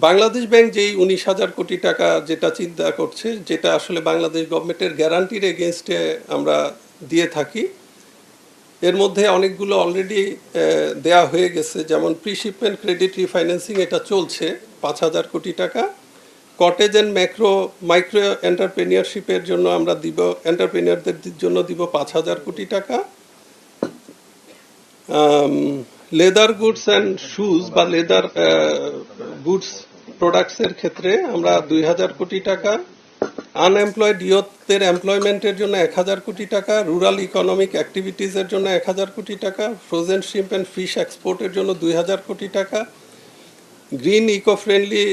Bangladesh bank যেই 19,000 কোটি টাকা যেটা চিন্তা করছে, যেটা আসলে বাংলাদেশ গভর্নমেন্টের গ্যারান্টির এগেনস্টে আমরা দিয়ে থাকি, এর মধ্যে অনেকগুলো অলরেডি দেয়া হয়ে গেছে। যেমন প্রি শিপমেন্ট ক্রেডিট রিফাইন্যান্সিং এটা চলছে 5,000 কোটি টাকা। কটেজ অ্যান্ড মাইক্রো এন্টারপ্রেনিয়রশিপের জন্য আমরা দিব, এন্টারপ্রেনিয়রদের জন্য দিব 5,000 কোটি টাকা। লেদার গুডস অ্যান্ড শুজ বা লেদার গুডস প্রোডাক্টসের ক্ষেত্রে আমরা 2,000 কোটি টাকা। আনএমপ্লয়েড ইয়ুথদের এমপ্লয়মেন্টের জন্য 1,000 কোটি টাকা। রুরাল ইকোনমিক অ্যাক্টিভিটিসের জন্য 1,000 কোটি টাকা। ফ্রোজেন শ্রিম্প অ্যান্ড ফিশ এক্সপোর্টের জন্য 2,000 কোটি টাকা। গ্রিন ইকো ফ্রেন্ডলি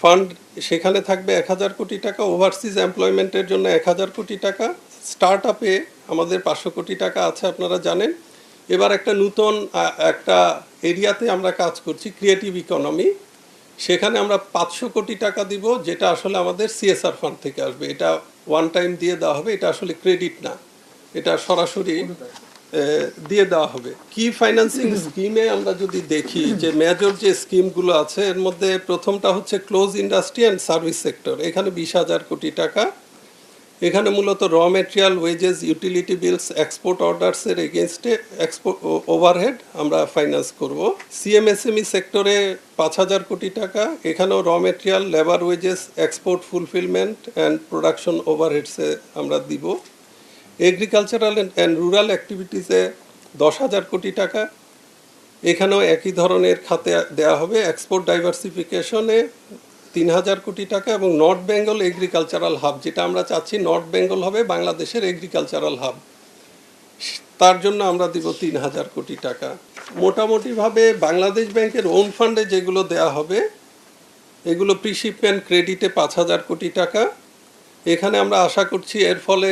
ফান্ড সেখানে থাকবে 1,000 কোটি টাকা। ওভারসিজ এমপ্লয়মেন্টের জন্য 1,000 কোটি টাকা। স্টার্ট আপে আমাদের 500 কোটি টাকা আছে, আপনারা জানেন। এবার একটা নতুন একটা এরিয়াতে আমরা কাজ করছি, ক্রিয়েটিভ ইকোনমি। সেখানে আমরা 500 কোটি টাকা দিব, যেটা আসলে আমাদের সিএসআর ফান্ড থেকে আসবে। এটা ওয়ান টাইম দিয়ে দেওয়া হবে, এটা আসলে ক্রেডিট না, এটা সরাসরি দিয়ে দেওয়া হবে। কি ফাইন্যান্সিং স্কিমে আমরা যদি দেখি যে মেজর যে স্কিমগুলো আছে, এর মধ্যে প্রথমটা হচ্ছে close industry and service sector. এখানে 20,000 কোটি টাকা। এখানে মূলত raw material, wages, utility bills, export অর্ডার্সের এগেনস্টে এক্সপোর্ট ওভারহেড আমরা ফাইন্যান্স করব। সিএমএসএমই সেক্টরে 5,000 কোটি টাকা। এখানেও raw material, labour wages, export fulfilment and production ওভারহেডসে আমরা দিব। এগ্রিকালচারাল অ্যান্ড রুরাল অ্যাক্টিভিটিসে 10,000 কোটি টাকা। এখানেও একই ধরনের খাতে দেওয়া হবে। এক্সপোর্ট ডাইভার্সিফিকেশনে 3,000 কোটি টাকা এবং নর্থ বেঙ্গল এগ্রিকালচারাল হাব, যেটা আমরা চাচ্ছি নর্থ বেঙ্গল হবে বাংলাদেশের এগ্রিকালচারাল হাব, তার জন্য আমরা দিব 3,000 কোটি টাকা। মোটামুটিভাবে বাংলাদেশ ব্যাংকের ওন ফান্ডে যেগুলো দেয়া হবে, এগুলো প্রি শিপমেন্ট ক্রেডিটে 5,000 কোটি টাকা। এখানে আমরা আশা করছি এর ফলে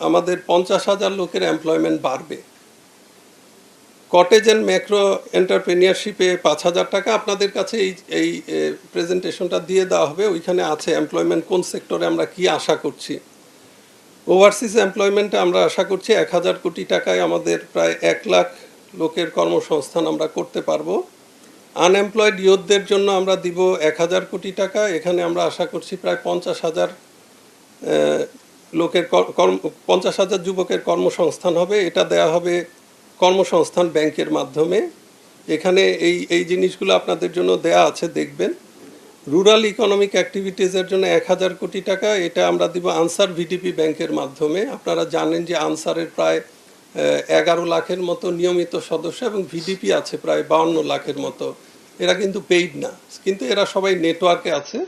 আমাদের 50,000 লোকের এমপ্লয়মেন্ট বাড়বে। কটেজ অ্যান্ড ম্যাক্রো এন্টারপ্রেনিয়রশিপে 5,000 টাকা। আপনাদের কাছে এই প্রেজেন্টেশনটা দিয়ে দেওয়া হবে, ওইখানে আছে এমপ্লয়মেন্ট কোন সেক্টরে আমরা কি আশা করছি। ওভারসিজ এমপ্লয়মেন্টে আমরা আশা করছি 1,000 কোটি টাকায় আমাদের প্রায় 1 লাখ লোকের কর্মসংস্থান আমরা করতে পারবো। আনএমপ্লয়েড ইয়ুথদের জন্য আমরা দিব 1,000 কোটি টাকা। এখানে আমরা আশা করছি প্রায় 50,000 লোকের 50,000 যুবকের কর্মসংস্থান হবে। এটা দেয়া হবে কর্মসংস্থান ব্যাংকের মাধ্যমে। এখানে এই জিনিসগুলো আপনাদের জন্য দেয়া আছে, দেখবেন। রুরাল ইকোনমিক অ্যাক্টিভিটিসের জন্য 1,000 কোটি টাকা। এটা আমরা দিব আনসার ভিডিপি ব্যাংকের মাধ্যমে। আপনারা জানেন যে আনসারের প্রায় 11 লাখের মতো নিয়মিত সদস্য এবং ভিডিপি আছে প্রায় 52 লাখের মতো। এরা কিন্তু পেইড না, কিন্তু এরা সবাই নেটওয়ার্কে আছে,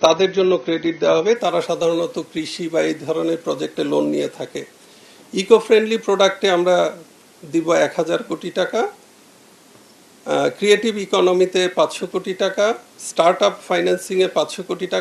তাদের জন্য ক্রেডিট দেওয়া হবে। তারা সাধারণত কৃষি বা এই ধরনের প্রজেক্টে লোন নিয়ে থাকে। ইকো ফ্রেন্ডলি প্রোডাক্টে আমরা দিব 1,000 কোটি টাকা। ক্রিয়েটিভ ইকোনমিতে 500 কোটি টাকা। স্টার্ট আপ ফাইন্যান্সিংয়ে 500 কোটি টাকা।